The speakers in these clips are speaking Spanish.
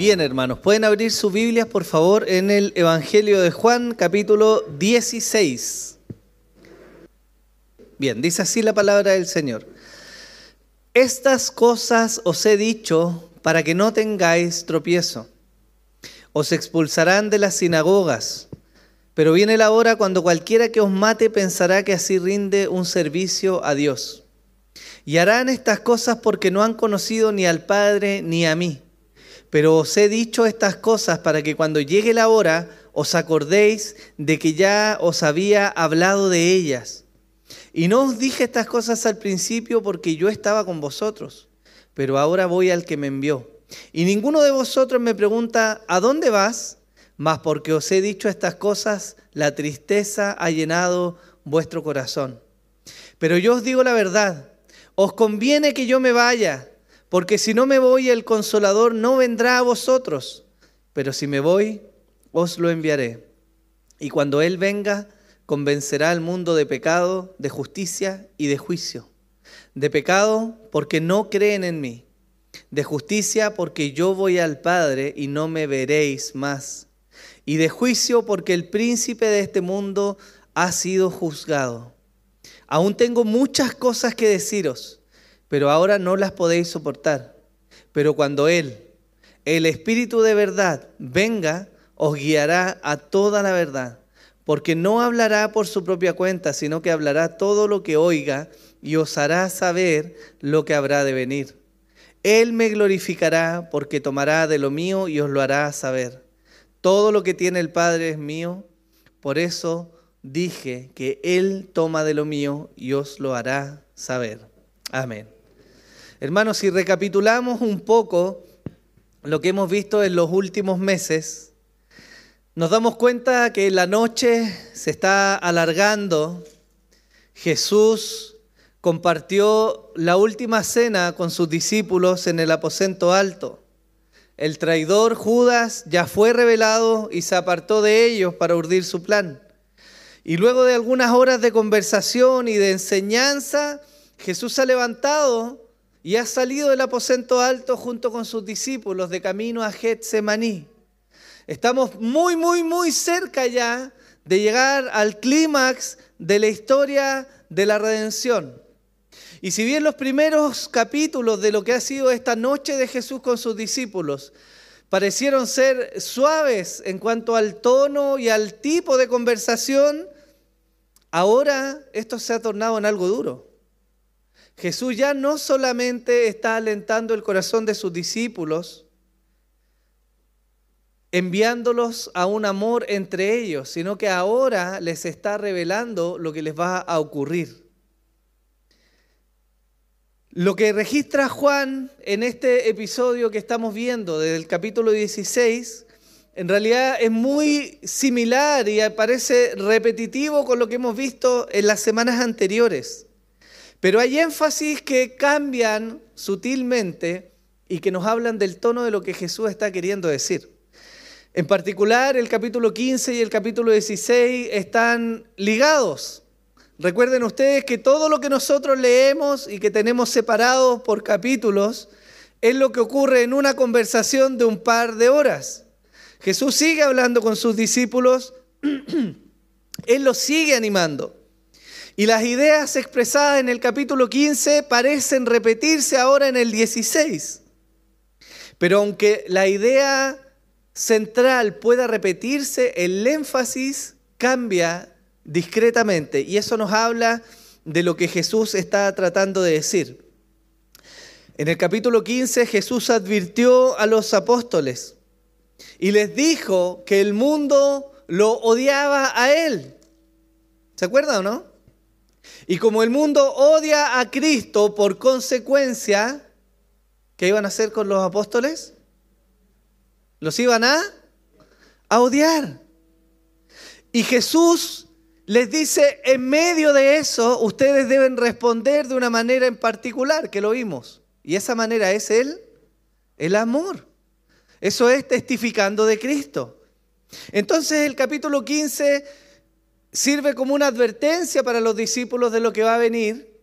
Bien, hermanos, pueden abrir sus Biblias, por favor, en el Evangelio de Juan, capítulo 16. Bien, dice así la palabra del Señor. Estas cosas os he dicho para que no tengáis tropiezo. Os expulsarán de las sinagogas, pero viene la hora cuando cualquiera que os mate pensará que así rinde un servicio a Dios. Y harán estas cosas porque no han conocido ni al Padre ni a mí. Pero os he dicho estas cosas para que cuando llegue la hora os acordéis de que ya os había hablado de ellas. Y no os dije estas cosas al principio porque yo estaba con vosotros, pero ahora voy al que me envió. Y ninguno de vosotros me pregunta, ¿a dónde vas? Mas porque os he dicho estas cosas, la tristeza ha llenado vuestro corazón. Pero yo os digo la verdad, os conviene que yo me vaya, porque si no me voy, el Consolador no vendrá a vosotros. Pero si me voy, os lo enviaré. Y cuando Él venga, convencerá al mundo de pecado, de justicia y de juicio. De pecado, porque no creen en mí. De justicia, porque yo voy al Padre y no me veréis más. Y de juicio, porque el príncipe de este mundo ha sido juzgado. Aún tengo muchas cosas que deciros, pero ahora no las podéis soportar. Pero cuando Él, el Espíritu de verdad, venga, os guiará a toda la verdad, porque no hablará por su propia cuenta, sino que hablará todo lo que oiga y os hará saber lo que habrá de venir. Él me glorificará porque tomará de lo mío y os lo hará saber. Todo lo que tiene el Padre es mío, por eso dije que Él toma de lo mío y os lo hará saber. Amén. Hermanos, si recapitulamos un poco lo que hemos visto en los últimos meses, nos damos cuenta que la noche se está alargando. Jesús compartió la última cena con sus discípulos en el aposento alto. El traidor Judas ya fue revelado y se apartó de ellos para urdir su plan. Y luego de algunas horas de conversación y de enseñanza, Jesús se ha levantado y ha salido del aposento alto junto con sus discípulos de camino a Getsemaní. Estamos muy cerca ya de llegar al clímax de la historia de la redención. Y si bien los primeros capítulos de lo que ha sido esta noche de Jesús con sus discípulos parecieron ser suaves en cuanto al tono y al tipo de conversación, ahora esto se ha tornado en algo duro. Jesús ya no solamente está alentando el corazón de sus discípulos, enviándolos a un amor entre ellos, sino que ahora les está revelando lo que les va a ocurrir. Lo que registra Juan en este episodio que estamos viendo, desde el capítulo 16, en realidad es muy similar y parece repetitivo con lo que hemos visto en las semanas anteriores. Pero hay énfasis que cambian sutilmente y que nos hablan del tono de lo que Jesús está queriendo decir. En particular, el capítulo 15 y el capítulo 16 están ligados. Recuerden ustedes que todo lo que nosotros leemos y que tenemos separados por capítulos es lo que ocurre en una conversación de un par de horas. Jesús sigue hablando con sus discípulos, Él los sigue animando. Y las ideas expresadas en el capítulo 15 parecen repetirse ahora en el 16. Pero aunque la idea central pueda repetirse, el énfasis cambia discretamente. Y eso nos habla de lo que Jesús está tratando de decir. En el capítulo 15 Jesús advirtió a los apóstoles y les dijo que el mundo lo odiaba a Él. ¿Se acuerdan o no? Y como el mundo odia a Cristo, por consecuencia, ¿qué iban a hacer con los apóstoles? Los iban a odiar. Y Jesús les dice, en medio de eso, ustedes deben responder de una manera en particular, que lo vimos. Y esa manera es el amor. Eso es testificando de Cristo. Entonces el capítulo 15 sirve como una advertencia para los discípulos de lo que va a venir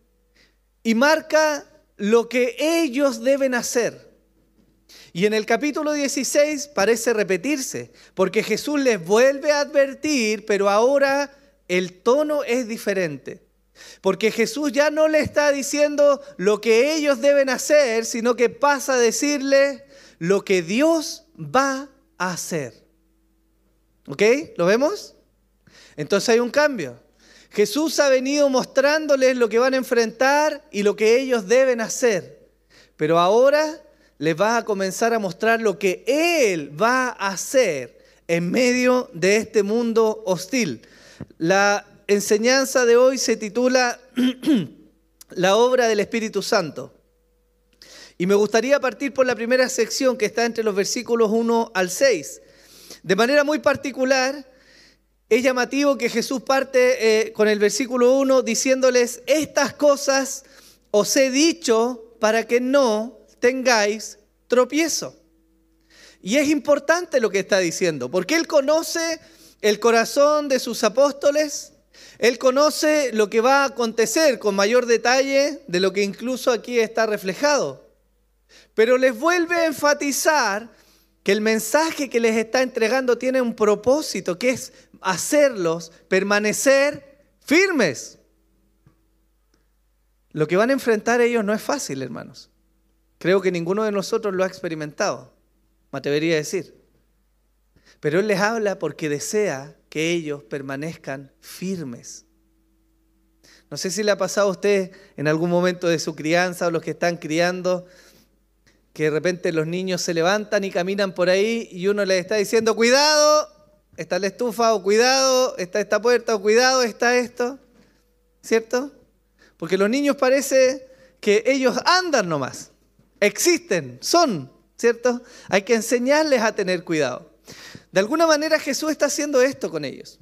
y marca lo que ellos deben hacer. Y en el capítulo 16 parece repetirse, porque Jesús les vuelve a advertir, pero ahora el tono es diferente. Porque Jesús ya no le está diciendo lo que ellos deben hacer, sino que pasa a decirle lo que Dios va a hacer. ¿Ok? ¿Lo vemos? Entonces hay un cambio. Jesús ha venido mostrándoles lo que van a enfrentar y lo que ellos deben hacer. Pero ahora les va a comenzar a mostrar lo que Él va a hacer en medio de este mundo hostil. La enseñanza de hoy se titula La obra del Espíritu Santo. Y me gustaría partir por la primera sección que está entre los versículos 1 al 6. De manera muy particular, es llamativo que Jesús parte con el versículo 1 diciéndoles: estas cosas os he dicho para que no tengáis tropiezo. Y es importante lo que está diciendo, porque Él conoce el corazón de sus apóstoles, Él conoce lo que va a acontecer con mayor detalle de lo que incluso aquí está reflejado. Pero les vuelve a enfatizar que el mensaje que les está entregando tiene un propósito, que es hacerlos permanecer firmes. Lo que van a enfrentar ellos no es fácil, hermanos. Creo que ninguno de nosotros lo ha experimentado, me atrevería a decir. Pero Él les habla porque desea que ellos permanezcan firmes. No sé si le ha pasado a usted en algún momento de su crianza o los que están criando, que de repente los niños se levantan y caminan por ahí y uno les está diciendo: cuidado, está la estufa, o cuidado, está esta puerta, o cuidado, está esto. ¿Cierto? Porque los niños parece que ellos andan nomás. Existen, son, ¿cierto? Hay que enseñarles a tener cuidado. De alguna manera Jesús está haciendo esto con ellos.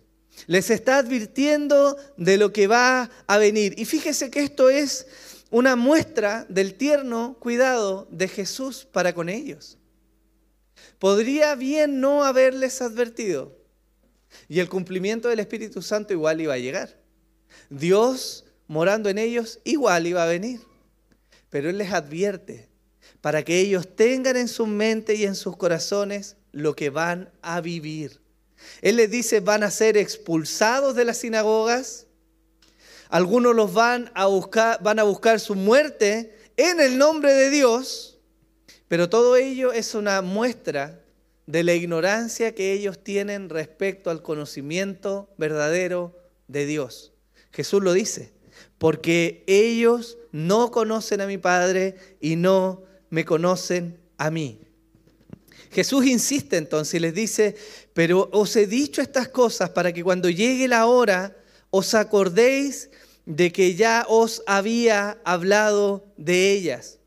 Les está advirtiendo de lo que va a venir. Y fíjese que esto es una muestra del tierno cuidado de Jesús para con ellos. Podría bien no haberles advertido. Y el cumplimiento del Espíritu Santo igual iba a llegar. Dios morando en ellos igual iba a venir. Pero Él les advierte para que ellos tengan en su mente y en sus corazones lo que van a vivir. Él les dice: van a ser expulsados de las sinagogas. Algunos los van a buscar su muerte en el nombre de Dios. Pero todo ello es una muestra de la ignorancia que ellos tienen respecto al conocimiento verdadero de Dios. Jesús lo dice: porque ellos no conocen a mi Padre y no me conocen a mí. Jesús insiste entonces y les dice: pero os he dicho estas cosas para que cuando llegue la hora os acordéis de que ya os había hablado de ellas.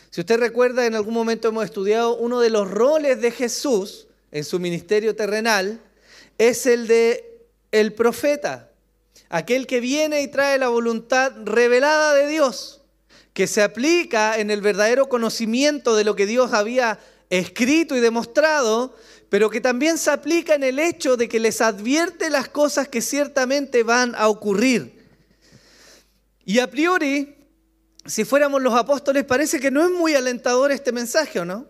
Si usted recuerda, en algún momento hemos estudiado uno de los roles de Jesús en su ministerio terrenal, es el de el profeta, aquel que viene y trae la voluntad revelada de Dios, que se aplica en el verdadero conocimiento de lo que Dios había escrito y demostrado, pero que también se aplica en el hecho de que les advierte las cosas que ciertamente van a ocurrir. Y a priori, si fuéramos los apóstoles, parece que no es muy alentador este mensaje, ¿o no?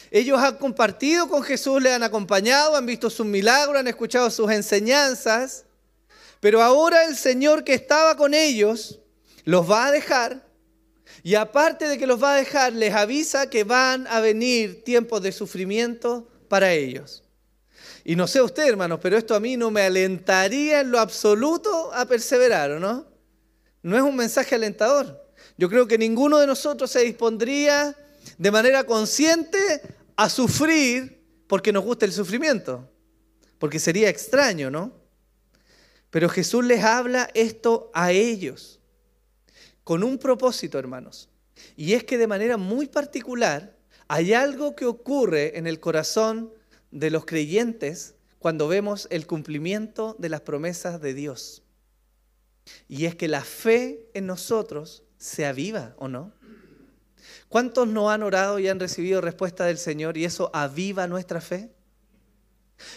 Ellos han compartido con Jesús, le han acompañado, han visto sus milagros, han escuchado sus enseñanzas, pero ahora el Señor que estaba con ellos los va a dejar, y aparte de que los va a dejar, les avisa que van a venir tiempos de sufrimiento para ellos. Y no sé usted, hermanos, pero esto a mí no me alentaría en lo absoluto a perseverar, ¿o no? No es un mensaje alentador. Yo creo que ninguno de nosotros se dispondría de manera consciente a sufrir porque nos gusta el sufrimiento, porque sería extraño, ¿no? Pero Jesús les habla esto a ellos con un propósito, hermanos, y es que de manera muy particular hay algo que ocurre en el corazón de los creyentes cuando vemos el cumplimiento de las promesas de Dios, y es que la fe en nosotros se aviva, ¿o no? ¿Cuántos no han orado y han recibido respuesta del Señor y eso aviva nuestra fe?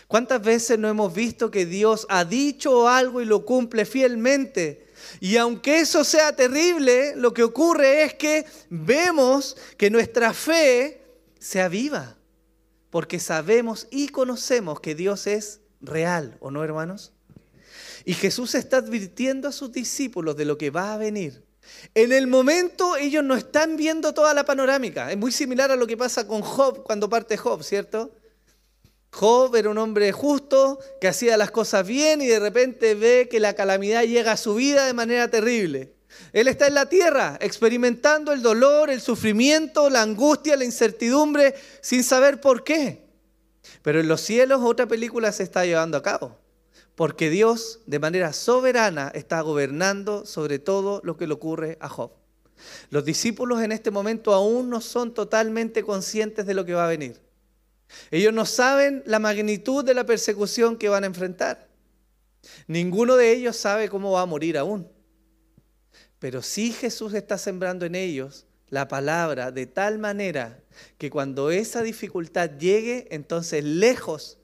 ¿Cuántas veces no hemos visto que Dios ha dicho algo y lo cumple fielmente? Y aunque eso sea terrible, lo que ocurre es que vemos que nuestra fe se aviva, porque sabemos y conocemos que Dios es real, ¿o no, hermanos? Y Jesús está advirtiendo a sus discípulos de lo que va a venir. En el momento ellos no están viendo toda la panorámica. Es muy similar a lo que pasa con Job cuando parte Job, ¿cierto? Job era un hombre justo que hacía las cosas bien y de repente ve que la calamidad llega a su vida de manera terrible. Él está en la tierra experimentando el dolor, el sufrimiento, la angustia, la incertidumbre sin saber por qué. Pero en los cielos otra película se está llevando a cabo. Porque Dios, de manera soberana, está gobernando sobre todo lo que le ocurre a Job. Los discípulos en este momento aún no son totalmente conscientes de lo que va a venir. Ellos no saben la magnitud de la persecución que van a enfrentar. Ninguno de ellos sabe cómo va a morir aún. Pero sí Jesús está sembrando en ellos la palabra de tal manera que cuando esa dificultad llegue, entonces lejos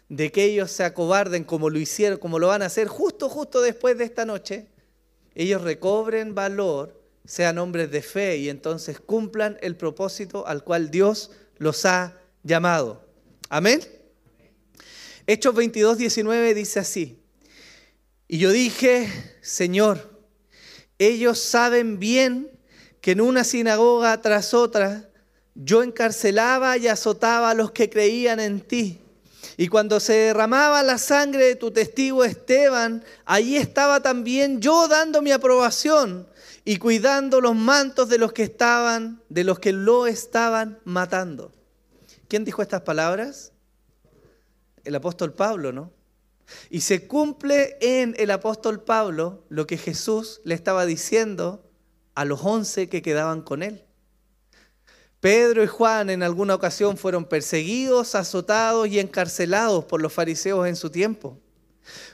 de que ellos se acobarden como lo hicieron, como lo van a hacer justo después de esta noche, ellos recobren valor, sean hombres de fe y entonces cumplan el propósito al cual Dios los ha llamado. ¿Amén? Hechos 22:19 dice así: y yo dije, Señor, ellos saben bien que en una sinagoga tras otra yo encarcelaba y azotaba a los que creían en ti. Y cuando se derramaba la sangre de tu testigo Esteban, allí estaba también yo dando mi aprobación y cuidando los mantos de los que lo estaban matando. ¿Quién dijo estas palabras? El apóstol Pablo, ¿no? Y se cumple en el apóstol Pablo lo que Jesús le estaba diciendo a los 11 que quedaban con él. Pedro y Juan en alguna ocasión fueron perseguidos, azotados y encarcelados por los fariseos en su tiempo.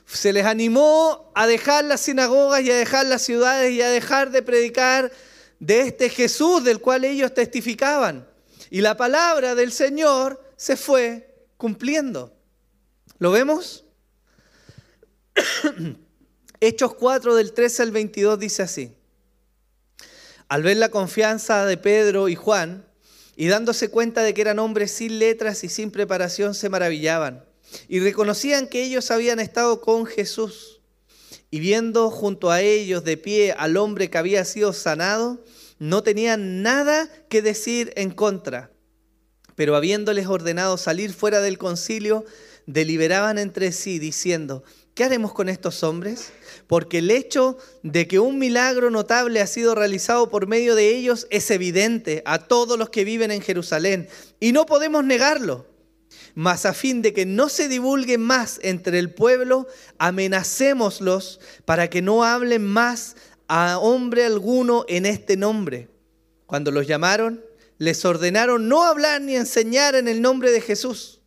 Se les animó a dejar las sinagogas y a dejar las ciudades y a dejar de predicar de este Jesús del cual ellos testificaban. Y la palabra del Señor se fue cumpliendo. ¿Lo vemos? Hechos 4 del 13 al 22 dice así: al ver la confianza de Pedro y Juan, y dándose cuenta de que eran hombres sin letras y sin preparación, se maravillaban y reconocían que ellos habían estado con Jesús. Y viendo junto a ellos de pie al hombre que había sido sanado, no tenían nada que decir en contra. Pero habiéndoles ordenado salir fuera del concilio, deliberaban entre sí diciendo: ¿qué haremos con estos hombres? Porque el hecho de que un milagro notable ha sido realizado por medio de ellos es evidente a todos los que viven en Jerusalén, y no podemos negarlo. Mas a fin de que no se divulgue más entre el pueblo, amenacémoslos para que no hablen más a hombre alguno en este nombre. Cuando los llamaron, les ordenaron no hablar ni enseñar en el nombre de Jesús.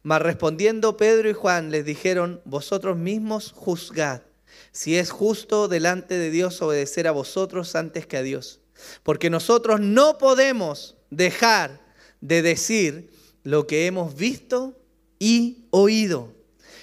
Mas respondiendo Pedro y Juan les dijeron: vosotros mismos juzgad si es justo delante de Dios obedecer a vosotros antes que a Dios. Porque nosotros no podemos dejar de decir lo que hemos visto y oído.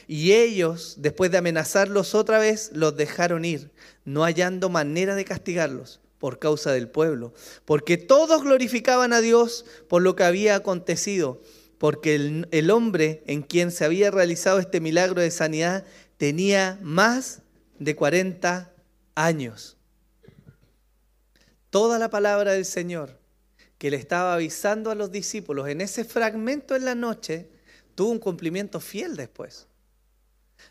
Y ellos, después de amenazarlos otra vez, los dejaron ir, no hallando manera de castigarlos por causa del pueblo. Porque todos glorificaban a Dios por lo que había acontecido. Porque el hombre en quien se había realizado este milagro de sanidad tenía más de 40 años. Toda la palabra del Señor que le estaba avisando a los discípulos en ese fragmento en la noche tuvo un cumplimiento fiel después.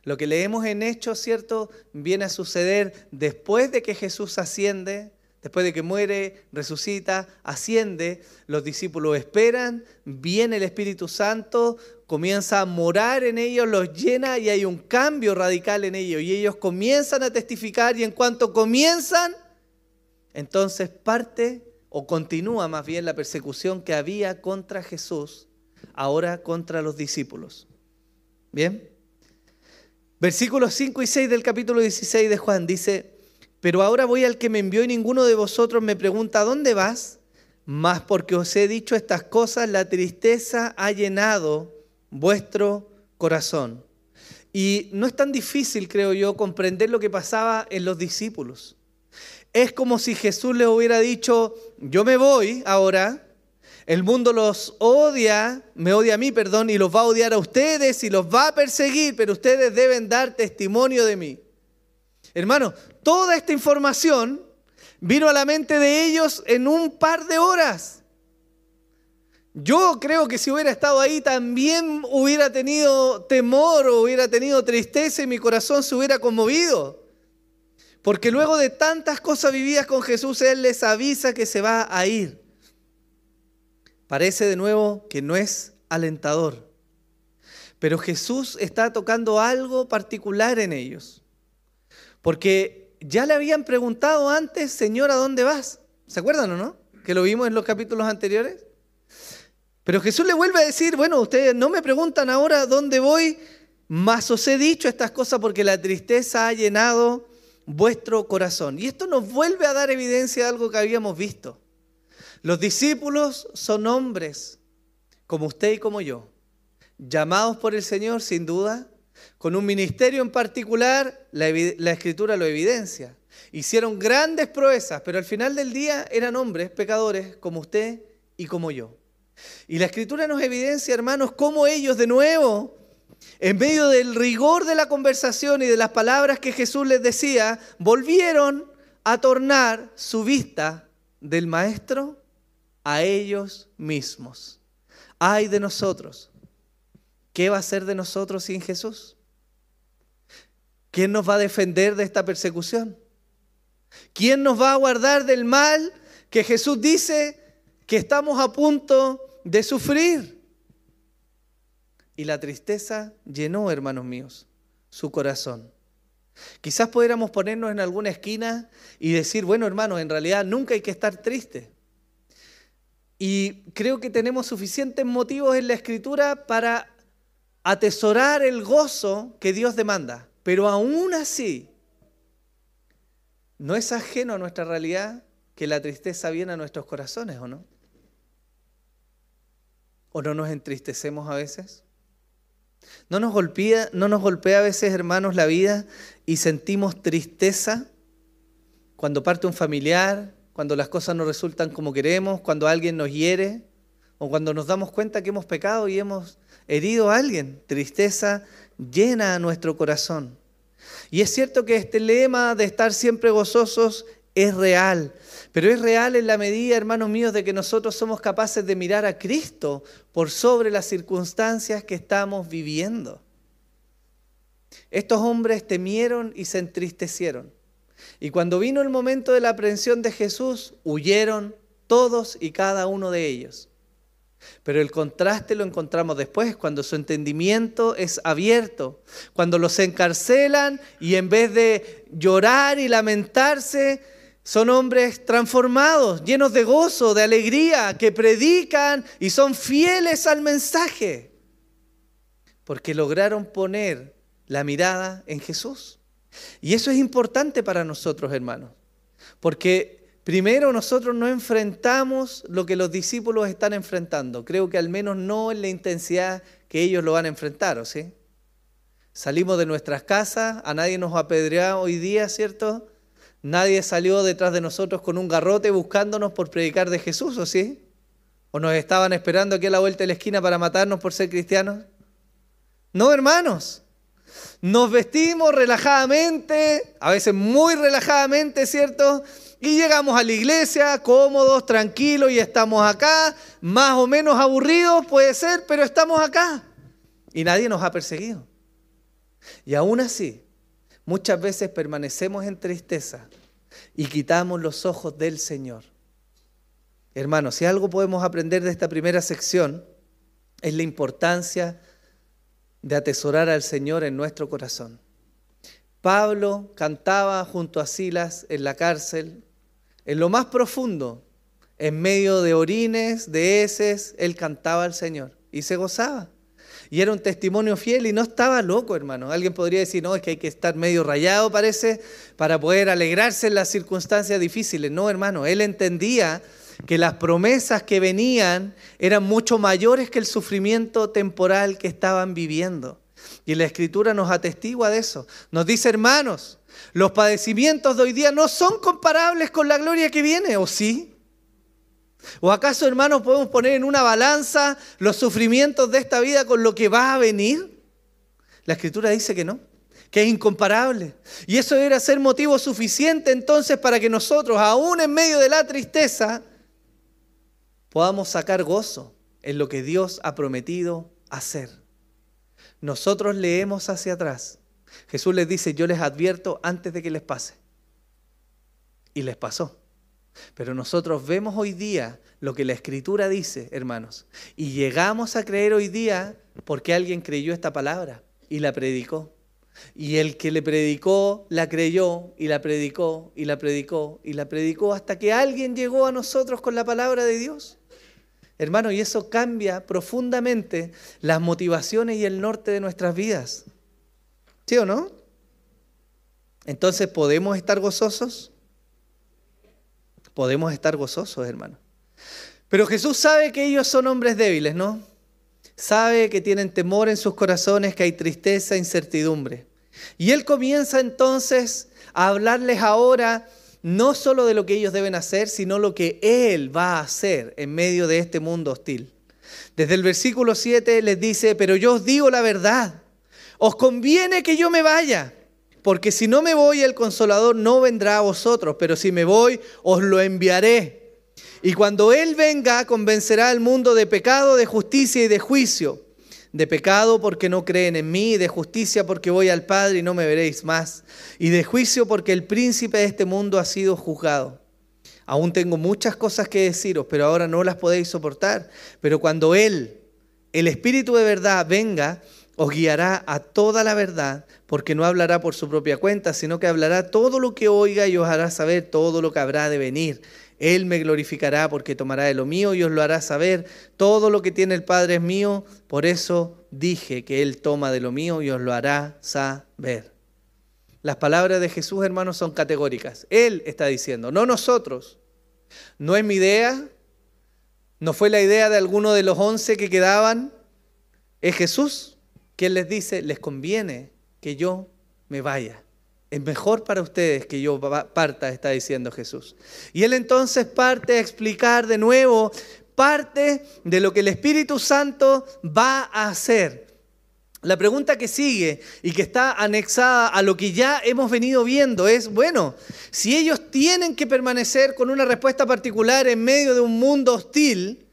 Lo que leemos en Hechos, ¿cierto?, viene a suceder después de que Jesús asciende. Después de que muere, resucita, asciende, los discípulos esperan, viene el Espíritu Santo, comienza a morar en ellos, los llena y hay un cambio radical en ellos. Y ellos comienzan a testificar y en cuanto comienzan, entonces parte o continúa más bien la persecución que había contra Jesús, ahora contra los discípulos. ¿Bien? Versículos 5 y 6 del capítulo 16 de Juan dice: pero ahora voy al que me envió y ninguno de vosotros me pregunta: ¿a dónde vas? Mas porque os he dicho estas cosas, la tristeza ha llenado vuestro corazón. Y no es tan difícil, creo yo, comprender lo que pasaba en los discípulos. Es como si Jesús les hubiera dicho: yo me voy ahora, El mundo los odia, me odia a mí, perdón, y los va a odiar a ustedes y los va a perseguir, pero ustedes deben dar testimonio de mí. Hermano, toda esta información vino a la mente de ellos en un par de horas. Yo creo que si hubiera estado ahí también hubiera tenido temor o hubiera tenido tristeza y mi corazón se hubiera conmovido. Porque luego de tantas cosas vividas con Jesús, Él les avisa que se va a ir. Parece de nuevo que no es alentador. Pero Jesús está tocando algo particular en ellos. Porque ya le habían preguntado antes, Señor, ¿a dónde vas? ¿Se acuerdan o no? Que lo vimos en los capítulos anteriores. Pero Jesús le vuelve a decir, bueno, ustedes no me preguntan ahora dónde voy, mas os he dicho estas cosas porque la tristeza ha llenado vuestro corazón. Y esto nos vuelve a dar evidencia de algo que habíamos visto. Los discípulos son hombres como usted y como yo, llamados por el Señor sin duda, con un ministerio en particular, la Escritura lo evidencia. Hicieron grandes proezas, pero al final del día eran hombres pecadores como usted y como yo. Y la Escritura nos evidencia, hermanos, cómo ellos de nuevo, en medio del rigor de la conversación y de las palabras que Jesús les decía, volvieron a tornar su vista del Maestro a ellos mismos. Ay de nosotros. ¿Qué va a ser de nosotros sin Jesús? ¿Quién nos va a defender de esta persecución? ¿Quién nos va a guardar del mal que Jesús dice que estamos a punto de sufrir? Y la tristeza llenó, hermanos míos, su corazón. Quizás pudiéramos ponernos en alguna esquina y decir, bueno, hermanos, en realidad nunca hay que estar triste. Y creo que tenemos suficientes motivos en la Escritura para atesorar el gozo que Dios demanda. Pero aún así, no es ajeno a nuestra realidad que la tristeza viene a nuestros corazones, ¿o no? ¿O no nos entristecemos a veces? ¿No nos golpea a veces, hermanos, la vida y sentimos tristeza cuando parte un familiar, cuando las cosas no resultan como queremos, cuando alguien nos hiere o cuando nos damos cuenta que hemos pecado y hemos herido a alguien? Tristeza llena a nuestro corazón. Y es cierto que este lema de estar siempre gozosos es real, pero es real en la medida, hermanos míos, de que nosotros somos capaces de mirar a Cristo por sobre las circunstancias que estamos viviendo. Estos hombres temieron y se entristecieron. Y cuando vino el momento de la aprehensión de Jesús, huyeron todos y cada uno de ellos. Pero el contraste lo encontramos después, cuando su entendimiento es abierto, cuando los encarcelan y en vez de llorar y lamentarse, son hombres transformados, llenos de gozo, de alegría, que predican y son fieles al mensaje, porque lograron poner la mirada en Jesús. Y eso es importante para nosotros, hermanos, porque primero nosotros no enfrentamos lo que los discípulos están enfrentando. Creo que al menos no en la intensidad que ellos lo van a enfrentar, ¿o sí? Salimos de nuestras casas, a nadie nos apedrea hoy día, ¿cierto? Nadie salió detrás de nosotros con un garrote buscándonos por predicar de Jesús, ¿o sí? ¿O nos estaban esperando aquí a la vuelta de la esquina para matarnos por ser cristianos? No, hermanos. Nos vestimos relajadamente, a veces muy relajadamente, ¿cierto? Y llegamos a la iglesia cómodos, tranquilos, y estamos acá, más o menos aburridos, puede ser, pero estamos acá. Y nadie nos ha perseguido. Y aún así, muchas veces permanecemos en tristeza y quitamos los ojos del Señor. Hermanos, si algo podemos aprender de esta primera sección, es la importancia de atesorar al Señor en nuestro corazón. Pablo cantaba junto a Silas en la cárcel, en lo más profundo, en medio de orines, de heces, él cantaba al Señor y se gozaba. Y era un testimonio fiel y no estaba loco, hermano. Alguien podría decir, no, es que hay que estar medio rayado, parece, para poder alegrarse en las circunstancias difíciles. No, hermano, él entendía que las promesas que venían eran mucho mayores que el sufrimiento temporal que estaban viviendo. Y la Escritura nos atestigua de eso. Nos dice, hermanos, los padecimientos de hoy día no son comparables con la gloria que viene, ¿o sí? ¿O acaso, hermanos, podemos poner en una balanza los sufrimientos de esta vida con lo que va a venir? La Escritura dice que no, que es incomparable. Y eso debería ser motivo suficiente entonces para que nosotros, aún en medio de la tristeza, podamos sacar gozo en lo que Dios ha prometido hacer. Nosotros leemos hacia atrás. Jesús les dice, yo les advierto antes de que les pase. Y les pasó. Pero nosotros vemos hoy día lo que la Escritura dice, hermanos. Y llegamos a creer hoy día porque alguien creyó esta palabra y la predicó. Y el que le predicó, la creyó y la predicó y la predicó y la predicó hasta que alguien llegó a nosotros con la palabra de Dios. Hermano, y eso cambia profundamente las motivaciones y el norte de nuestras vidas. ¿Sí o no? Entonces, ¿podemos estar gozosos? Podemos estar gozosos, hermano. Pero Jesús sabe que ellos son hombres débiles, ¿no? Sabe que tienen temor en sus corazones, que hay tristeza, incertidumbre. Y Él comienza entonces a hablarles ahora no solo de lo que ellos deben hacer, sino lo que Él va a hacer en medio de este mundo hostil. Desde el versículo 7 les dice, pero yo os digo la verdad, os conviene que yo me vaya, porque si no me voy el Consolador no vendrá a vosotros, pero si me voy os lo enviaré. Y cuando Él venga convencerá al mundo de pecado, de justicia y de juicio. De pecado porque no creen en mí, de justicia porque voy al Padre y no me veréis más, y de juicio porque el príncipe de este mundo ha sido juzgado. Aún tengo muchas cosas que deciros, pero ahora no las podéis soportar. Pero cuando Él, el Espíritu de verdad, venga, os guiará a toda la verdad, porque no hablará por su propia cuenta, sino que hablará todo lo que oiga y os hará saber todo lo que habrá de venir. Él me glorificará porque tomará de lo mío y os lo hará saber. Todo lo que tiene el Padre es mío, por eso dije que Él toma de lo mío y os lo hará saber. Las palabras de Jesús, hermanos, son categóricas. Él está diciendo, no nosotros. No es mi idea, no fue la idea de alguno de los 11 que quedaban. Es Jesús quien les dice, les conviene que yo me vaya. Es mejor para ustedes que yo parta, está diciendo Jesús. Y Él entonces parte a explicar de nuevo parte de lo que el Espíritu Santo va a hacer. La pregunta que sigue y que está anexada a lo que ya hemos venido viendo es, bueno, si ellos tienen que permanecer con una respuesta particular en medio de un mundo hostil,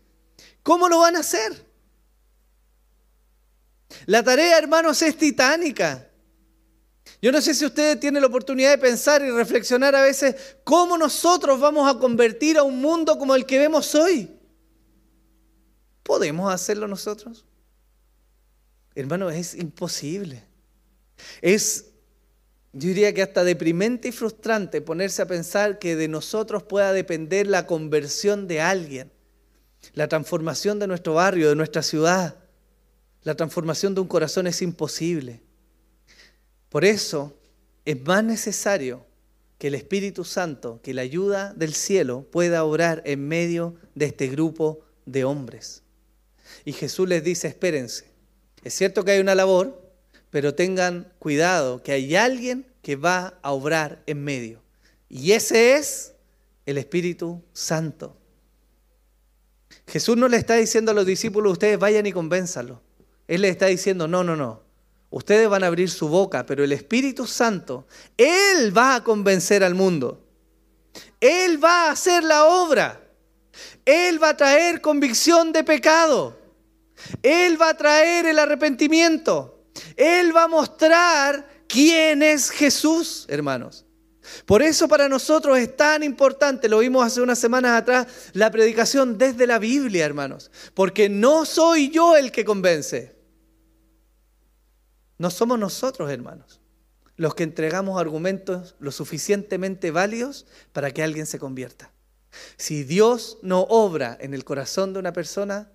¿cómo lo van a hacer? La tarea, hermanos, es titánica. Yo no sé si ustedes tienen la oportunidad de pensar y reflexionar a veces cómo nosotros vamos a convertir a un mundo como el que vemos hoy. ¿Podemos hacerlo nosotros? Hermano, es imposible. Yo diría que hasta deprimente y frustrante ponerse a pensar que de nosotros pueda depender la conversión de alguien, la transformación de nuestro barrio, de nuestra ciudad, la transformación de un corazón es imposible. Por eso es más necesario que el Espíritu Santo, que la ayuda del cielo pueda obrar en medio de este grupo de hombres. Y Jesús les dice, espérense. Es cierto que hay una labor, pero tengan cuidado que hay alguien que va a obrar en medio. Y ese es el Espíritu Santo. Jesús no le está diciendo a los discípulos, ustedes vayan y convénzanlo. Él les está diciendo, no. Ustedes van a abrir su boca, pero el Espíritu Santo, Él va a convencer al mundo. Él va a hacer la obra. Él va a traer convicción de pecado. Él va a traer el arrepentimiento. Él va a mostrar quién es Jesús, hermanos. Por eso para nosotros es tan importante, lo vimos hace unas semanas atrás, la predicación desde la Biblia, hermanos. Porque no soy yo el que convence. No somos nosotros, hermanos, los que entregamos argumentos lo suficientemente válidos para que alguien se convierta. Si Dios no obra en el corazón de una persona,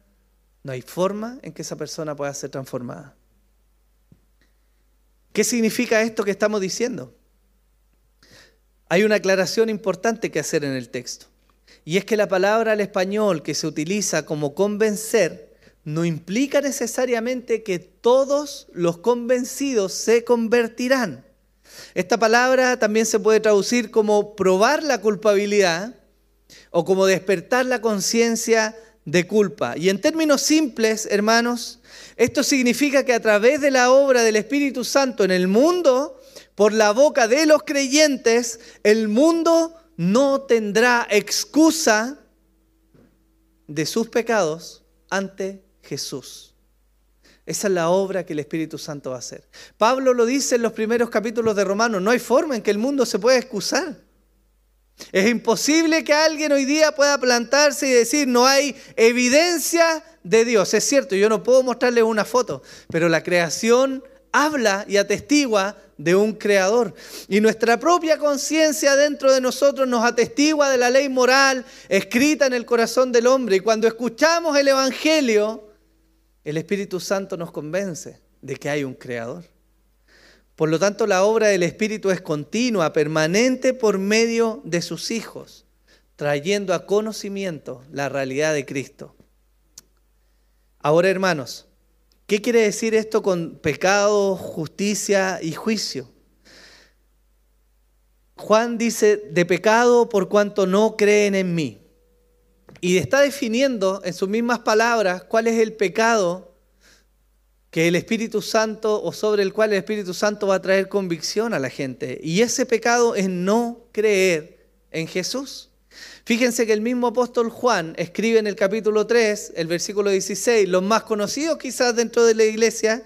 no hay forma en que esa persona pueda ser transformada. ¿Qué significa esto que estamos diciendo? Hay una aclaración importante que hacer en el texto. Y es que la palabra al español que se utiliza como convencer no implica necesariamente que todos los convencidos se convertirán. Esta palabra también se puede traducir como probar la culpabilidad o como despertar la conciencia de culpa. Y en términos simples, hermanos, esto significa que a través de la obra del Espíritu Santo en el mundo, por la boca de los creyentes, el mundo no tendrá excusa de sus pecados ante Jesús. Esa es la obra que el Espíritu Santo va a hacer. Pablo lo dice en los primeros capítulos de Romanos, no hay forma en que el mundo se pueda excusar. Es imposible que alguien hoy día pueda plantarse y decir no hay evidencia de Dios. Es cierto, yo no puedo mostrarles una foto, pero la creación habla y atestigua de un creador. Y nuestra propia conciencia dentro de nosotros nos atestigua de la ley moral escrita en el corazón del hombre. Y cuando escuchamos el Evangelio, el Espíritu Santo nos convence de que hay un creador. Por lo tanto, la obra del Espíritu es continua, permanente por medio de sus hijos, trayendo a conocimiento la realidad de Cristo. Ahora, hermanos, ¿qué quiere decir esto con pecado, justicia y juicio? Juan dice, de pecado por cuanto no creen en mí. Y está definiendo en sus mismas palabras cuál es el pecado que el Espíritu Santo o sobre el cual el Espíritu Santo va a traer convicción a la gente. Y ese pecado es no creer en Jesús. Fíjense que el mismo apóstol Juan escribe en el capítulo 3, el versículo 16, los más conocidos quizás dentro de la iglesia.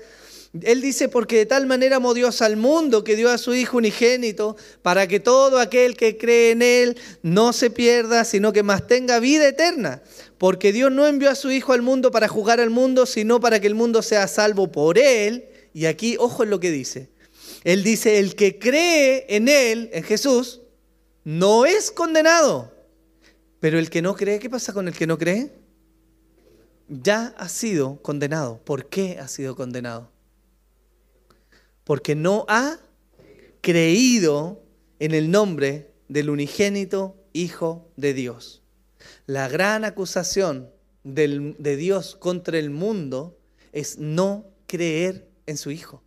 Él dice, porque de tal manera amó Dios al mundo que dio a su Hijo unigénito para que todo aquel que cree en Él no se pierda, sino que más tenga vida eterna. Porque Dios no envió a su Hijo al mundo para juzgar al mundo, sino para que el mundo sea salvo por Él. Y aquí, ojo en lo que dice. Él dice, el que cree en Él, en Jesús, no es condenado. Pero el que no cree, ¿qué pasa con el que no cree? Ya ha sido condenado. ¿Por qué ha sido condenado? Porque no ha creído en el nombre del unigénito Hijo de Dios. La gran acusación de Dios contra el mundo es no creer en su Hijo.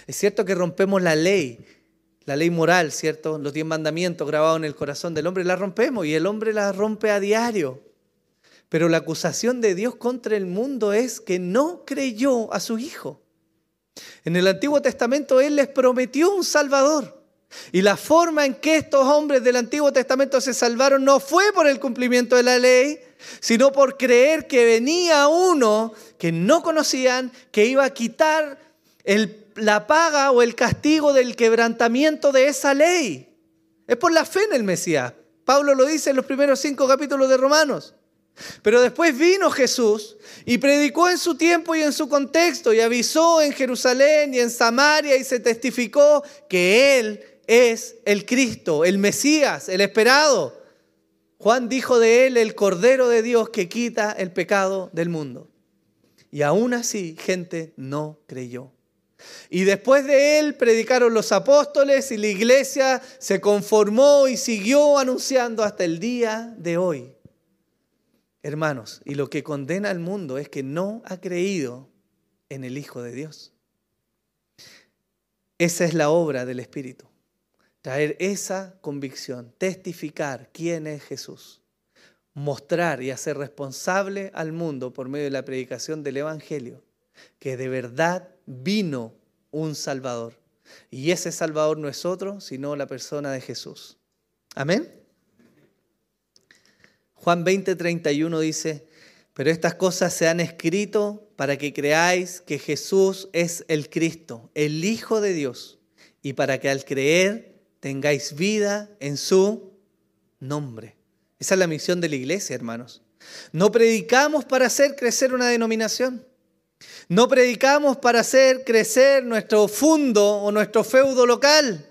Es cierto que rompemos la ley moral, ¿cierto? Los 10 mandamientos grabados en el corazón del hombre, la rompemos y el hombre la rompe a diario. Pero la acusación de Dios contra el mundo es que no creyó a su Hijo. En el Antiguo Testamento Él les prometió un Salvador. Y la forma en que estos hombres del Antiguo Testamento se salvaron no fue por el cumplimiento de la ley, sino por creer que venía uno que no conocían, que iba a quitar la paga o el castigo del quebrantamiento de esa ley. Es por la fe en el Mesías. Pablo lo dice en los primeros 5 capítulos de Romanos. Pero después vino Jesús y predicó en su tiempo y en su contexto y avisó en Jerusalén y en Samaria y se testificó que Él es el Cristo, el Mesías, el esperado. Juan dijo de Él el Cordero de Dios que quita el pecado del mundo. Y aún así gente no creyó. Y después de Él predicaron los apóstoles y la iglesia se conformó y siguió anunciando hasta el día de hoy. Hermanos, y lo que condena al mundo es que no ha creído en el Hijo de Dios. Esa es la obra del Espíritu. Traer esa convicción, testificar quién es Jesús. Mostrar y hacer responsable al mundo por medio de la predicación del Evangelio que de verdad vino un Salvador. Y ese Salvador no es otro sino la persona de Jesús. Amén. Juan 20:31 dice, pero estas cosas se han escrito para que creáis que Jesús es el Cristo, el Hijo de Dios, y para que al creer tengáis vida en su nombre. Esa es la misión de la iglesia, hermanos. No predicamos para hacer crecer una denominación. No predicamos para hacer crecer nuestro fundo o nuestro feudo local.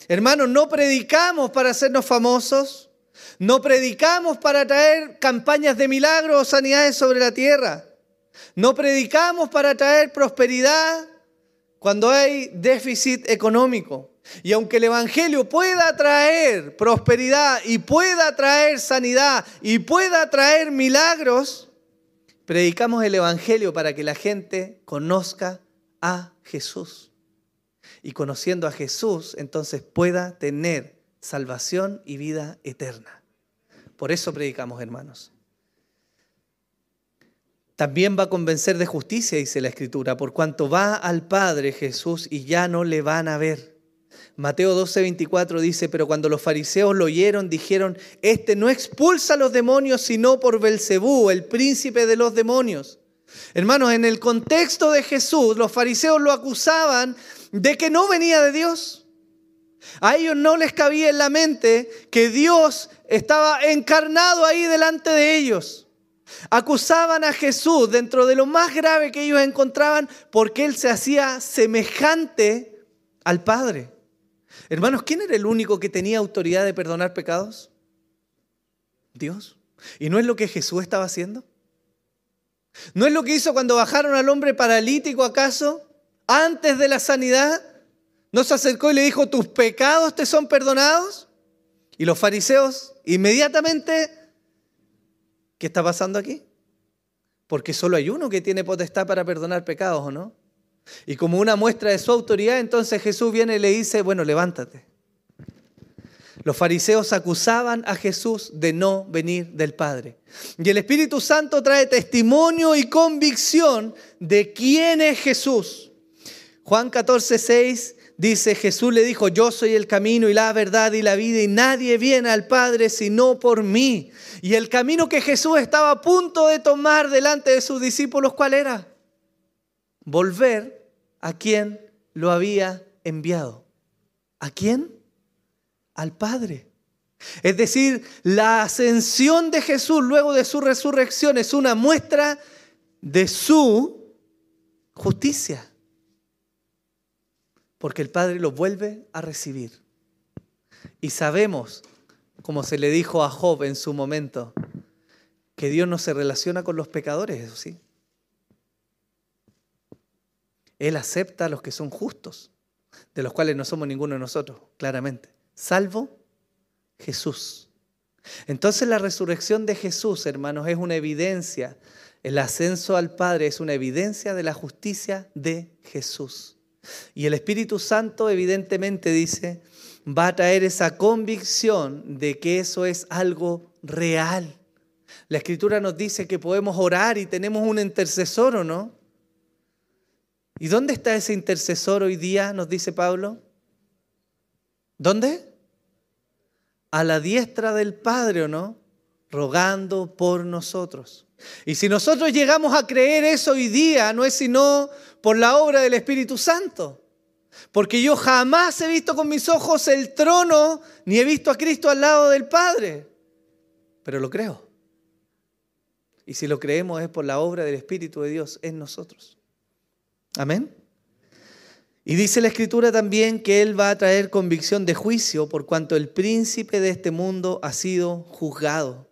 Hermanos, no predicamos para hacernos famosos. No predicamos para traer campañas de milagros o sanidades sobre la tierra. No predicamos para traer prosperidad cuando hay déficit económico. Y aunque el Evangelio pueda traer prosperidad y pueda traer sanidad y pueda traer milagros, predicamos el Evangelio para que la gente conozca a Jesús. Y conociendo a Jesús, entonces pueda tener salvación y vida eterna. Por eso predicamos, hermanos. También va a convencer de justicia, dice la Escritura, por cuanto va al Padre Jesús y ya no le van a ver. Mateo 12:24 dice, pero cuando los fariseos lo oyeron, dijeron, este no expulsa a los demonios, sino por Belcebú, el príncipe de los demonios. Hermanos, en el contexto de Jesús, los fariseos lo acusaban de que no venía de Dios. A ellos no les cabía en la mente que Dios estaba encarnado ahí delante de ellos. Acusaban a Jesús dentro de lo más grave que ellos encontraban porque Él se hacía semejante al Padre. Hermanos, ¿quién era el único que tenía autoridad de perdonar pecados? Dios. ¿Y no es lo que Jesús estaba haciendo? ¿No es lo que hizo cuando bajaron al hombre paralítico acaso? Antes de la sanidad, ¿no se acercó y le dijo, tus pecados te son perdonados? Y los fariseos inmediatamente, ¿qué está pasando aquí? Porque solo hay uno que tiene potestad para perdonar pecados, ¿o no? Y como una muestra de su autoridad, entonces Jesús viene y le dice, bueno, levántate. Los fariseos acusaban a Jesús de no venir del Padre. Y el Espíritu Santo trae testimonio y convicción de quién es Jesús. Juan 14:6 dice, Jesús le dijo, yo soy el camino y la verdad y la vida y nadie viene al Padre sino por mí. Y el camino que Jesús estaba a punto de tomar delante de sus discípulos, ¿cuál era? Volver a quien lo había enviado. ¿A quién? Al Padre. Es decir, la ascensión de Jesús luego de su resurrección es una muestra de su justicia. Porque el Padre lo vuelve a recibir. Y sabemos, como se le dijo a Job en su momento, que Dios no se relaciona con los pecadores, ¿eso sí? Él acepta a los que son justos, de los cuales no somos ninguno de nosotros, claramente, salvo Jesús. Entonces la resurrección de Jesús, hermanos, es una evidencia. El ascenso al Padre es una evidencia de la justicia de Jesús. Y el Espíritu Santo evidentemente dice, va a traer esa convicción de que eso es algo real. La Escritura nos dice que podemos orar y tenemos un intercesor, ¿o no? ¿Y dónde está ese intercesor hoy día, nos dice Pablo? ¿Dónde? A la diestra del Padre, ¿o no? Rogando por nosotros. Y si nosotros llegamos a creer eso hoy día, no es sino por la obra del Espíritu Santo. Porque yo jamás he visto con mis ojos el trono, ni he visto a Cristo al lado del Padre. Pero lo creo. Y si lo creemos es por la obra del Espíritu de Dios en nosotros. Amén. Y dice la Escritura también que Él va a traer convicción de juicio por cuanto el príncipe de este mundo ha sido juzgado.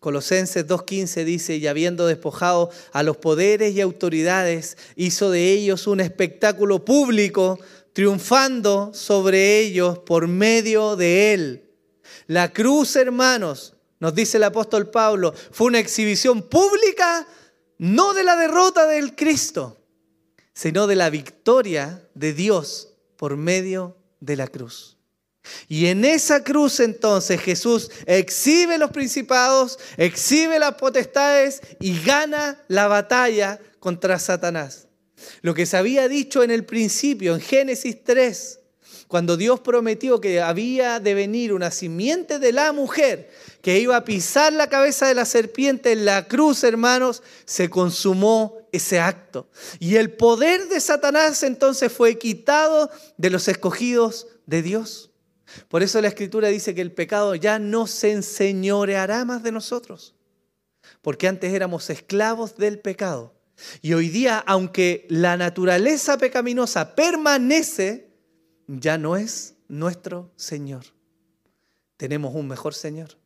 Colosenses 2:15 dice, y habiendo despojado a los poderes y autoridades, hizo de ellos un espectáculo público, triunfando sobre ellos por medio de Él. La cruz, hermanos, nos dice el apóstol Pablo, fue una exhibición pública, no de la derrota del Cristo, sino de la victoria de Dios por medio de la cruz. Y en esa cruz entonces Jesús exhibe los principados, exhibe las potestades y gana la batalla contra Satanás. Lo que se había dicho en el principio, en Génesis 3, cuando Dios prometió que había de venir una simiente de la mujer que iba a pisar la cabeza de la serpiente en la cruz, hermanos, se consumó ese acto. Y el poder de Satanás entonces fue quitado de los escogidos de Dios. Por eso la Escritura dice que el pecado ya no se enseñoreará más de nosotros. Porque antes éramos esclavos del pecado. Y hoy día, aunque la naturaleza pecaminosa permanece, ya no es nuestro Señor. Tenemos un mejor Señor.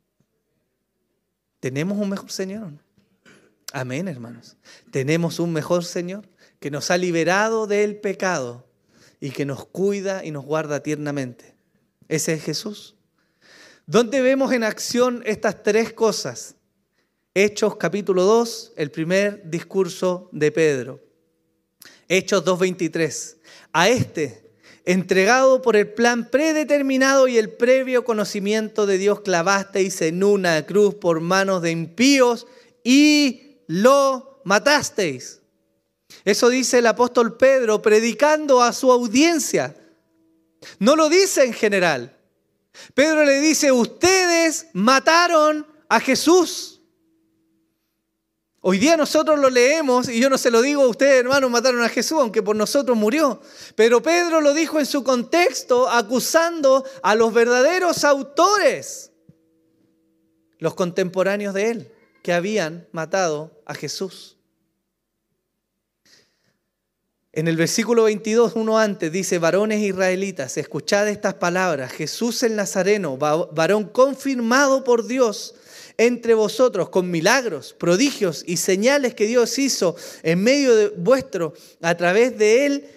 ¿Tenemos un mejor Señor? Amén, hermanos. Tenemos un mejor Señor que nos ha liberado del pecado y que nos cuida y nos guarda tiernamente. Ese es Jesús. ¿Dónde vemos en acción estas tres cosas? Hechos capítulo 2, el primer discurso de Pedro. Hechos 2:23. A este entregado por el plan predeterminado y el previo conocimiento de Dios, clavasteis en una cruz por manos de impíos y lo matasteis. Eso dice el apóstol Pedro predicando a su audiencia. No lo dice en general. Pedro le dice, ustedes mataron a Jesús. Hoy día nosotros lo leemos y yo no se lo digo a ustedes, hermanos, mataron a Jesús, aunque por nosotros murió. Pero Pedro lo dijo en su contexto, acusando a los verdaderos autores, los contemporáneos de él, que habían matado a Jesús. En el versículo 22, uno antes, dice, varones israelitas, escuchad estas palabras, Jesús el Nazareno, varón confirmado por Dios entre vosotros con milagros, prodigios y señales que Dios hizo en medio de vuestro a través de él,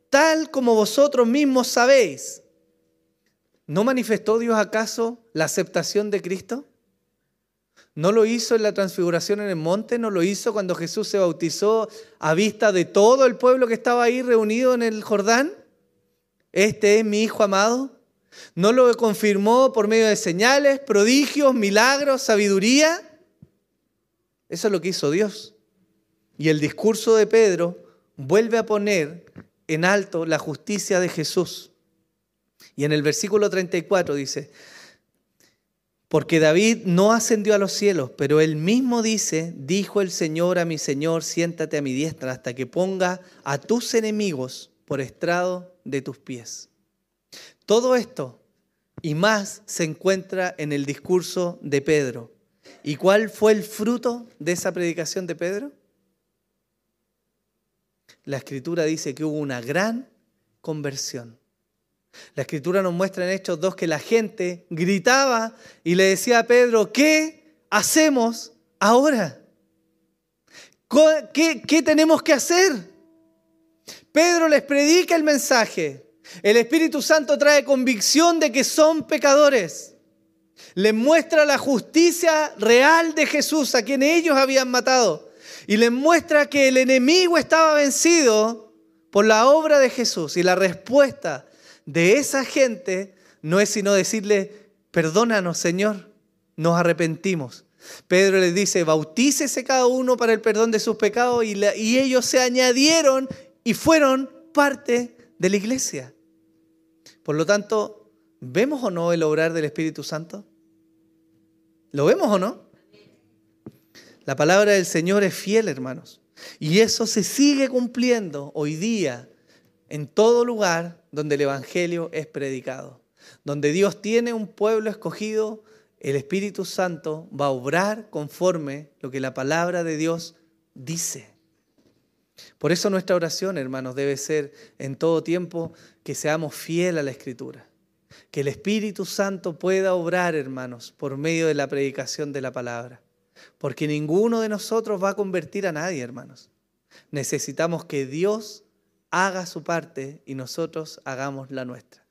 tal como vosotros mismos sabéis. ¿No manifestó Dios acaso la aceptación de Cristo? ¿No lo hizo en la transfiguración en el monte? ¿No lo hizo cuando Jesús se bautizó a vista de todo el pueblo que estaba ahí reunido en el Jordán? Este es mi Hijo amado. ¿No lo confirmó por medio de señales, prodigios, milagros, sabiduría? Eso es lo que hizo Dios. Y el discurso de Pedro vuelve a poner en alto la justicia de Jesús. Y en el versículo 34 dice, porque David no ascendió a los cielos, pero él mismo dice, dijo el Señor a mi Señor, siéntate a mi diestra hasta que ponga a tus enemigos por estrado de tus pies. Todo esto y más se encuentra en el discurso de Pedro. ¿Y cuál fue el fruto de esa predicación de Pedro? La Escritura dice que hubo una gran conversión. La Escritura nos muestra en Hechos 2 que la gente gritaba y le decía a Pedro, ¿qué hacemos ahora? ¿Qué tenemos que hacer? Pedro les predica el mensaje. El Espíritu Santo trae convicción de que son pecadores. Les muestra la justicia real de Jesús, a quien ellos habían matado. Y les muestra que el enemigo estaba vencido por la obra de Jesús. Y la respuesta de esa gente no es sino decirle, perdónanos, Señor, nos arrepentimos. Pedro les dice, bautícese cada uno para el perdón de sus pecados. Y ellos se añadieron y fueron parte de la iglesia. Por lo tanto, ¿vemos o no el obrar del Espíritu Santo? ¿Lo vemos o no? La palabra del Señor es fiel, hermanos. Y eso se sigue cumpliendo hoy día en todo lugar donde el Evangelio es predicado. Donde Dios tiene un pueblo escogido, el Espíritu Santo va a obrar conforme lo que la palabra de Dios dice. Por eso nuestra oración, hermanos, debe ser en todo tiempo que seamos fieles a la Escritura. Que el Espíritu Santo pueda obrar, hermanos, por medio de la predicación de la palabra. Porque ninguno de nosotros va a convertir a nadie, hermanos. Necesitamos que Dios haga su parte y nosotros hagamos la nuestra.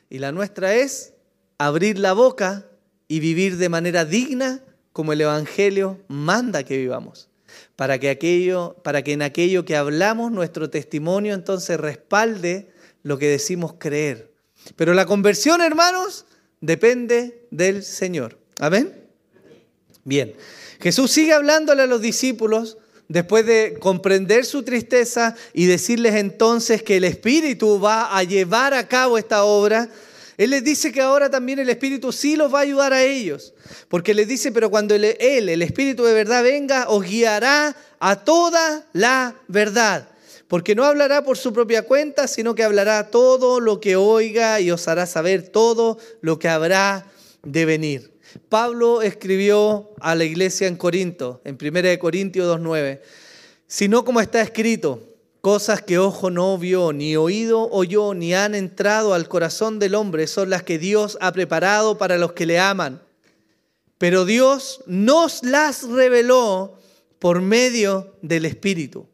Y la nuestra es abrir la boca y vivir de manera digna como el Evangelio manda que vivamos. Para que en aquello que hablamos nuestro testimonio entonces respalde lo que decimos creer. Pero la conversión, hermanos, depende del Señor. ¿Amén? Bien. Jesús sigue hablándole a los discípulos después de comprender su tristeza y decirles entonces que el Espíritu va a llevar a cabo esta obra. Él les dice que ahora también el Espíritu sí los va a ayudar a ellos. Porque les dice, pero cuando el Espíritu de verdad venga, os guiará a toda la verdad. Porque no hablará por su propia cuenta, sino que hablará todo lo que oiga y os hará saber todo lo que habrá de venir. Pablo escribió a la iglesia en Corinto, en 1 Corintios 2:9, sino como está escrito, cosas que ojo no vio, ni oído oyó, ni han entrado al corazón del hombre, son las que Dios ha preparado para los que le aman. Pero Dios nos las reveló por medio del Espíritu,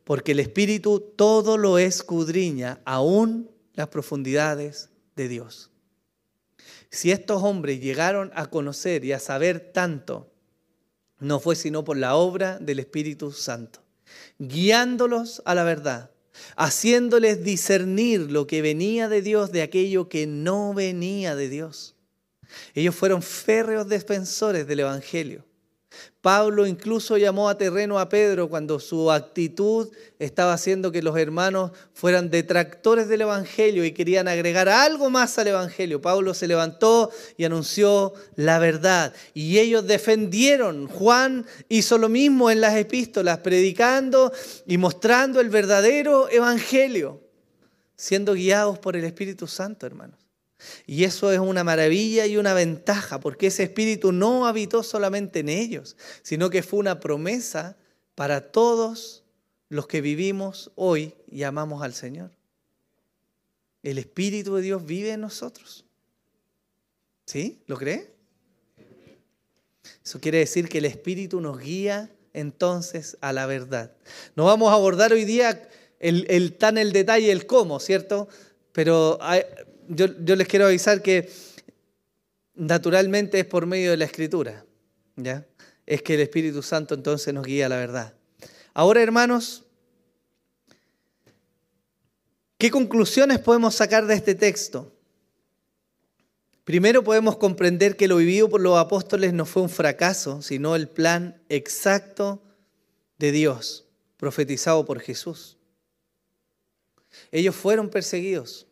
porque el Espíritu todo lo escudriña, aún las profundidades de Dios. Si estos hombres llegaron a conocer y a saber tanto, no fue sino por la obra del Espíritu Santo, guiándolos a la verdad, haciéndoles discernir lo que venía de Dios de aquello que no venía de Dios. Ellos fueron férreos defensores del Evangelio. Pablo incluso llamó a terreno a Pedro cuando su actitud estaba haciendo que los hermanos fueran detractores del Evangelio y querían agregar algo más al Evangelio. Pablo se levantó y anunció la verdad y ellos defendieron. Juan hizo lo mismo en las epístolas, predicando y mostrando el verdadero Evangelio, siendo guiados por el Espíritu Santo, hermanos. Y eso es una maravilla y una ventaja, porque ese Espíritu no habitó solamente en ellos, sino que fue una promesa para todos los que vivimos hoy y amamos al Señor. El Espíritu de Dios vive en nosotros. ¿Sí? ¿Lo cree? Eso quiere decir que el Espíritu nos guía entonces a la verdad. No vamos a abordar hoy día el detalle, el cómo, ¿cierto? Pero yo les quiero avisar que naturalmente es por medio de la Escritura, ¿ya? Es que el Espíritu Santo entonces nos guía a la verdad. Ahora, hermanos, ¿qué conclusiones podemos sacar de este texto? Primero podemos comprender que lo vivido por los apóstoles no fue un fracaso, sino el plan exacto de Dios, profetizado por Jesús. Ellos fueron perseguidos.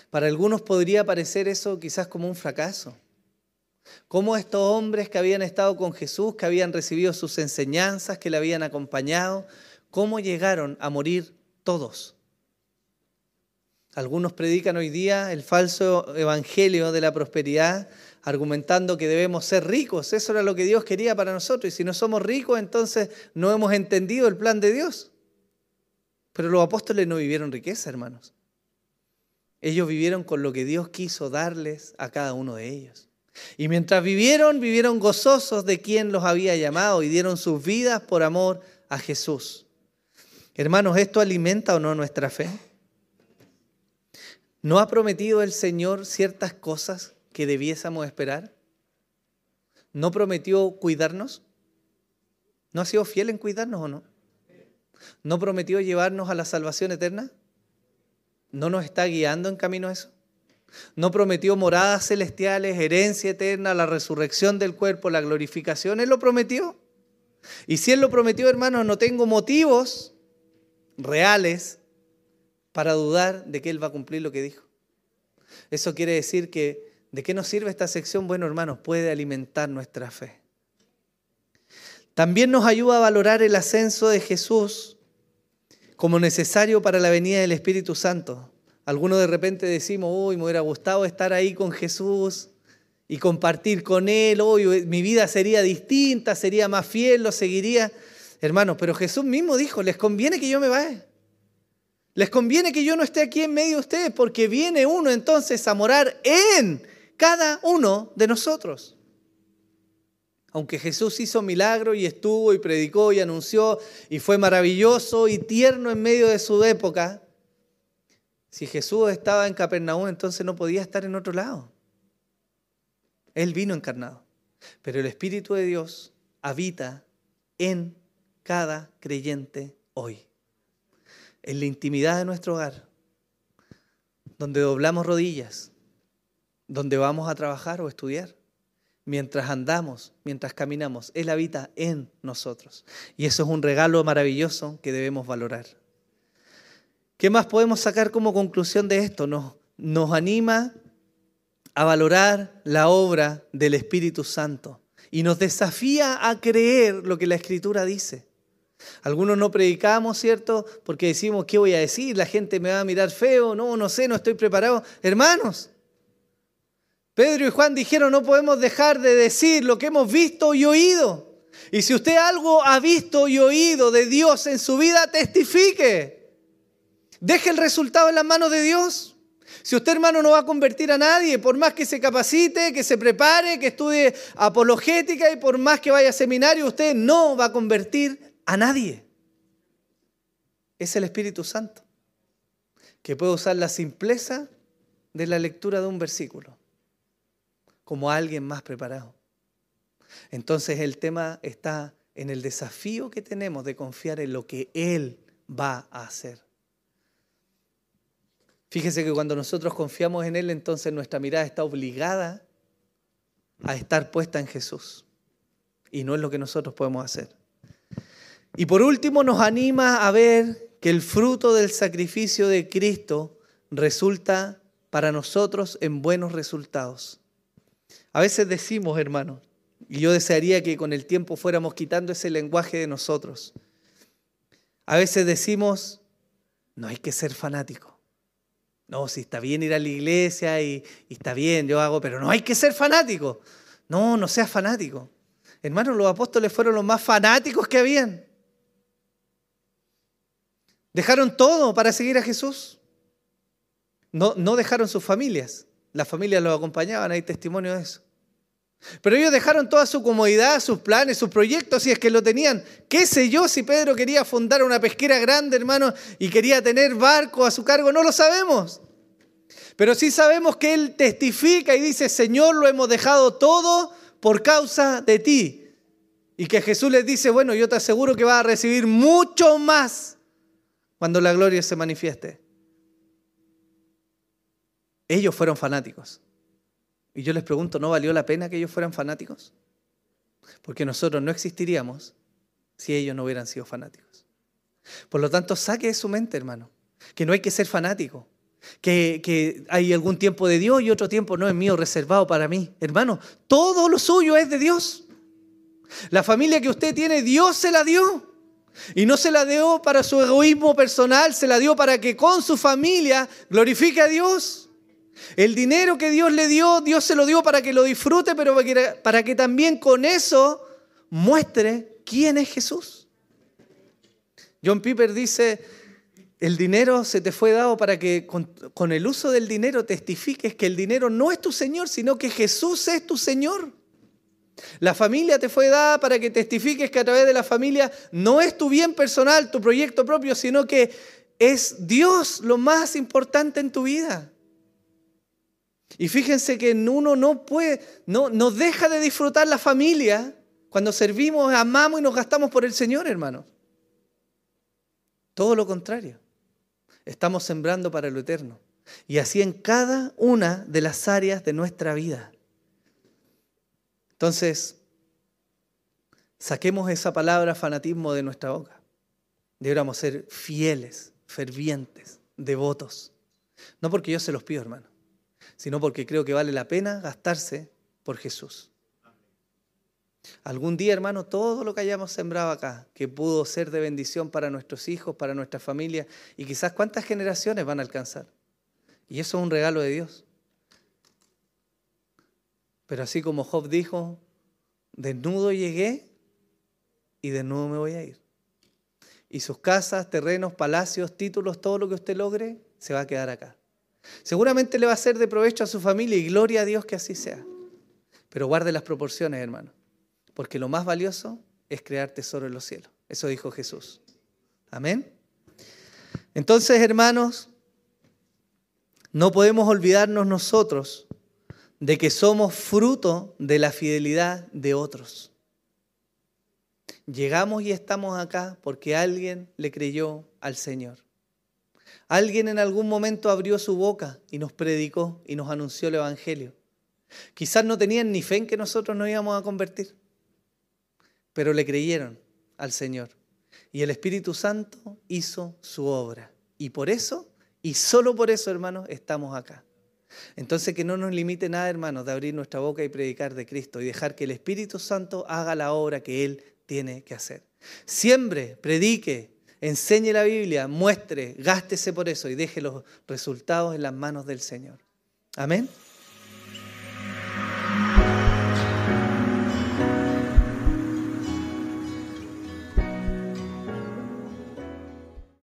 Para algunos podría parecer eso quizás como un fracaso. Cómo estos hombres que habían estado con Jesús, que habían recibido sus enseñanzas, que le habían acompañado, cómo llegaron a morir todos. Algunos predican hoy día el falso evangelio de la prosperidad, argumentando que debemos ser ricos. Eso era lo que Dios quería para nosotros. Y si no somos ricos, entonces no hemos entendido el plan de Dios. Pero los apóstoles no vivieron riqueza, hermanos. Ellos vivieron con lo que Dios quiso darles a cada uno de ellos. Y mientras vivieron gozosos de quien los había llamado y dieron sus vidas por amor a Jesús. Hermanos, ¿esto alimenta o no nuestra fe? ¿No ha prometido el Señor ciertas cosas que debiésemos esperar? ¿No prometió cuidarnos? ¿No ha sido fiel en cuidarnos o no? ¿No prometió llevarnos a la salvación eterna? ¿No nos está guiando en camino a eso? ¿No prometió moradas celestiales, herencia eterna, la resurrección del cuerpo, la glorificación? Él lo prometió. Y si Él lo prometió, hermanos, no tengo motivos reales para dudar de que Él va a cumplir lo que dijo. Eso quiere decir que, ¿de qué nos sirve esta sección? Bueno, hermanos, puede alimentar nuestra fe. También nos ayuda a valorar el ascenso de Jesús como necesario para la venida del Espíritu Santo. Algunos de repente decimos, uy, me hubiera gustado estar ahí con Jesús y compartir con Él, uy, mi vida sería distinta, sería más fiel, lo seguiría. Hermanos, pero Jesús mismo dijo, les conviene que yo me vaya. Les conviene que yo no esté aquí en medio de ustedes, porque viene uno entonces a morar en cada uno de nosotros. Aunque Jesús hizo milagros y estuvo y predicó y anunció y fue maravilloso y tierno en medio de su época, si Jesús estaba en Capernaum, entonces no podía estar en otro lado. Él vino encarnado. Pero el Espíritu de Dios habita en cada creyente hoy. En la intimidad de nuestro hogar, donde doblamos rodillas, donde vamos a trabajar o estudiar. Mientras andamos, mientras caminamos, Él habita en nosotros. Y eso es un regalo maravilloso que debemos valorar. ¿Qué más podemos sacar como conclusión de esto? Nos anima a valorar la obra del Espíritu Santo y nos desafía a creer lo que la Escritura dice. Algunos no predicamos, ¿cierto? Porque decimos, ¿qué voy a decir? La gente me va a mirar feo, no sé, no estoy preparado. Hermanos, Pedro y Juan dijeron, no podemos dejar de decir lo que hemos visto y oído. Y si usted algo ha visto y oído de Dios en su vida, testifique. Deje el resultado en las manos de Dios. Si usted, hermano, no va a convertir a nadie, por más que se capacite, que se prepare, que estudie apologética y por más que vaya a seminario, usted no va a convertir a nadie. Es el Espíritu Santo, que puede usar la simpleza de la lectura de un versículo como alguien más preparado. Entonces el tema está en el desafío que tenemos de confiar en lo que Él va a hacer. Fíjese que cuando nosotros confiamos en Él, entonces nuestra mirada está obligada a estar puesta en Jesús. Y no es lo que nosotros podemos hacer. Y por último nos anima a ver que el fruto del sacrificio de Cristo resulta para nosotros en buenos resultados. A veces decimos, hermanos, y yo desearía que con el tiempo fuéramos quitando ese lenguaje de nosotros. A veces decimos, no hay que ser fanático. No, si está bien ir a la iglesia y está bien, yo hago, pero no hay que ser fanático. No, no seas fanático. Hermanos, los apóstoles fueron los más fanáticos que habían. Dejaron todo para seguir a Jesús. No dejaron sus familias. Las familias los acompañaban, hay testimonio de eso. Pero ellos dejaron toda su comodidad, sus planes, sus proyectos, si es que lo tenían. ¿Qué sé yo si Pedro quería fundar una pesquera grande, hermano, y quería tener barco a su cargo? No lo sabemos. Pero sí sabemos que él testifica y dice, Señor, lo hemos dejado todo por causa de ti. Y que Jesús les dice, bueno, yo te aseguro que vas a recibir mucho más cuando la gloria se manifieste. Ellos fueron fanáticos. Y yo les pregunto, ¿no valió la pena que ellos fueran fanáticos? Porque nosotros no existiríamos si ellos no hubieran sido fanáticos. Por lo tanto, saque de su mente, hermano, que no hay que ser fanático, que hay algún tiempo de Dios y otro tiempo no es mío, reservado para mí. Hermano, todo lo suyo es de Dios. La familia que usted tiene, Dios se la dio. Y no se la dio para su egoísmo personal, se la dio para que con su familia glorifique a Dios. El dinero que Dios le dio, Dios se lo dio para que lo disfrute, pero para que también con eso muestre quién es Jesús. John Piper dice, el dinero se te fue dado para que con el uso del dinero testifiques que el dinero no es tu Señor, sino que Jesús es tu Señor. La familia te fue dada para que testifiques que a través de la familia no es tu bien personal, tu proyecto propio, sino que es Dios lo más importante en tu vida. Y fíjense que uno no deja de disfrutar la familia cuando servimos, amamos y nos gastamos por el Señor, hermano. Todo lo contrario. Estamos sembrando para lo eterno. Y así en cada una de las áreas de nuestra vida. Entonces, saquemos esa palabra fanatismo de nuestra boca. Deberíamos ser fieles, fervientes, devotos. No porque yo se los pido, hermano, sino porque creo que vale la pena gastarse por Jesús. Algún día, hermano, todo lo que hayamos sembrado acá, que pudo ser de bendición para nuestros hijos, para nuestra familia, y quizás cuántas generaciones van a alcanzar. Y eso es un regalo de Dios. Pero así como Job dijo, desnudo llegué y desnudo me voy a ir. Y sus casas, terrenos, palacios, títulos, todo lo que usted logre, se va a quedar acá. Seguramente le va a ser de provecho a su familia y gloria a Dios que así sea. Pero guarde las proporciones, hermano, porque lo más valioso es crear tesoro en los cielos. Eso dijo Jesús. Amén. Entonces, hermanos, no podemos olvidarnos nosotros de que somos fruto de la fidelidad de otros. Llegamos y estamos acá porque alguien le creyó al Señor. Alguien en algún momento abrió su boca y nos predicó y nos anunció el Evangelio. Quizás no tenían ni fe en que nosotros nos íbamos a convertir, pero le creyeron al Señor. Y el Espíritu Santo hizo su obra. Y por eso, y solo por eso, hermanos, estamos acá. Entonces que no nos limite nada, hermanos, de abrir nuestra boca y predicar de Cristo y dejar que el Espíritu Santo haga la obra que Él tiene que hacer. Siembre, predique, enseñe la Biblia, muestre, gástese por eso y deje los resultados en las manos del Señor. Amén.